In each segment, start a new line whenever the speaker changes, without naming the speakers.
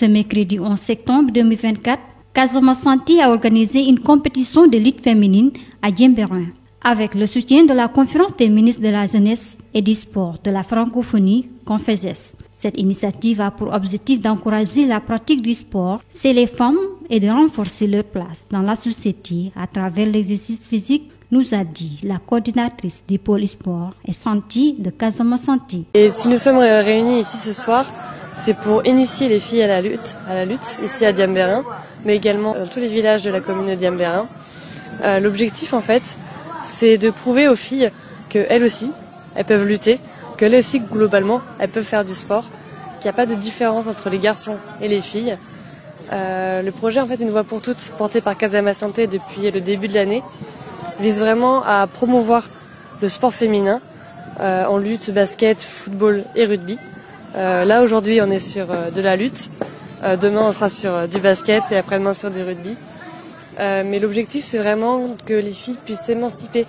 Ce mercredi 11 septembre 2024, Casamance Santé a organisé une compétition de lutte féminine à Diembéring. Avec le soutien de la conférence des ministres de la Jeunesse et du Sport de la francophonie, CONFEJES. Cette initiative a pour objectif d'encourager la pratique du sport chez les femmes et de renforcer leur place dans la société à travers l'exercice physique, nous a dit la coordinatrice du pôle sport et santé de Casamance Santé.
Et si nous sommes réunis ici ce soir, c'est pour initier les filles à la lutte ici à Diembéring, mais également dans tous les villages de la commune de Diembéring. L'objectif en fait, c'est de prouver aux filles qu'elles aussi, elles peuvent lutter, qu'elles aussi globalement, elles peuvent faire du sport, qu'il n'y a pas de différence entre les garçons et les filles. Le projet en fait Une voix pour toutes, porté par Casamance Santé depuis le début de l'année, vise vraiment à promouvoir le sport féminin en lutte, basket, football et rugby. Là aujourd'hui on est sur de la lutte, demain on sera sur du basket et après-demain sur du rugby. Mais l'objectif c'est vraiment que les filles puissent s'émanciper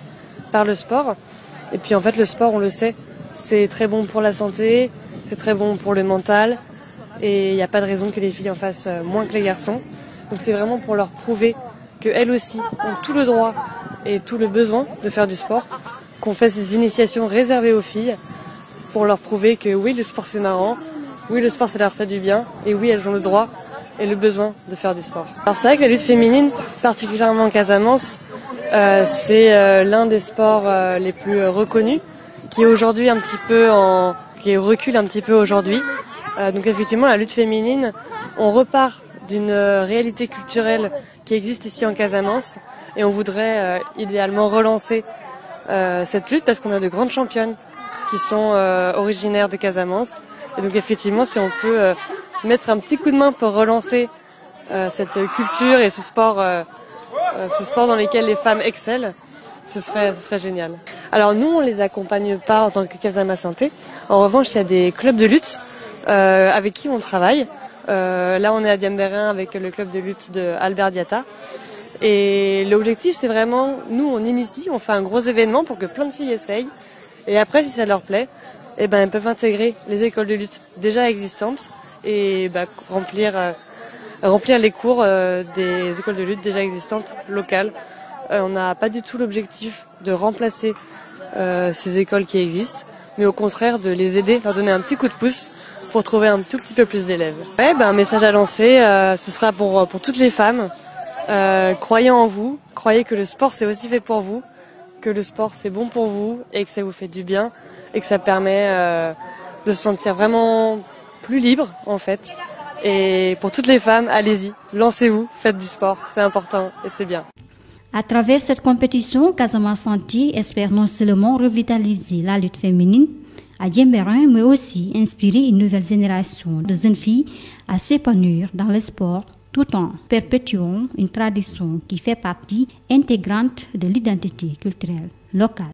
par le sport. Et puis en fait le sport, on le sait, c'est très bon pour la santé, c'est très bon pour le mental. Et il n'y a pas de raison que les filles en fassent moins que les garçons. Donc c'est vraiment pour leur prouver qu'elles aussi ont tout le droit et tout le besoin de faire du sport, qu'on fait ces initiations réservées aux filles pour leur prouver que oui, le sport c'est marrant, oui, le sport ça leur fait du bien, et oui, elles ont le droit et le besoin de faire du sport. Alors c'est vrai que la lutte féminine, particulièrement en Casamance, c'est l'un des sports les plus reconnus, qui est aujourd'hui un petit peu qui recule un petit peu aujourd'hui. Donc effectivement, la lutte féminine, on repart d'une réalité culturelle qui existe ici en Casamance, et on voudrait idéalement relancer cette lutte parce qu'on a de grandes championnes qui sont originaires de Casamance. Et donc effectivement, si on peut mettre un petit coup de main pour relancer cette culture et ce sport dans lequel les femmes excellent, ce serait génial. Alors nous, on les accompagne pas en tant que Casamance Santé. En revanche, il y a des clubs de lutte avec qui on travaille. Là, on est à Diembéring avec le club de lutte de Albert Diatta. Et l'objectif, c'est vraiment, nous, on initie, on fait un gros événement pour que plein de filles essayent. Et après, si ça leur plaît, elles peuvent intégrer les écoles de lutte déjà existantes et remplir les cours des écoles de lutte déjà existantes locales. On n'a pas du tout l'objectif de remplacer ces écoles qui existent, mais au contraire de les aider, leur donner un petit coup de pouce pour trouver un tout petit peu plus d'élèves. Ouais, un message à lancer, ce sera pour toutes les femmes. Croyez en vous, croyez que le sport c'est aussi fait pour vous, que le sport c'est bon pour vous et que ça vous fait du bien et que ça permet de se sentir vraiment plus libre en fait. Et pour toutes les femmes, allez-y, lancez-vous, faites du sport, c'est important et c'est bien.
À travers cette compétition, Casamance Santé espère non seulement revitaliser la lutte féminine à Diembéring, mais aussi inspirer une nouvelle génération de jeunes filles à s'épanouir dans le sport, tout en perpétuant une tradition qui fait partie intégrante de l'identité culturelle locale.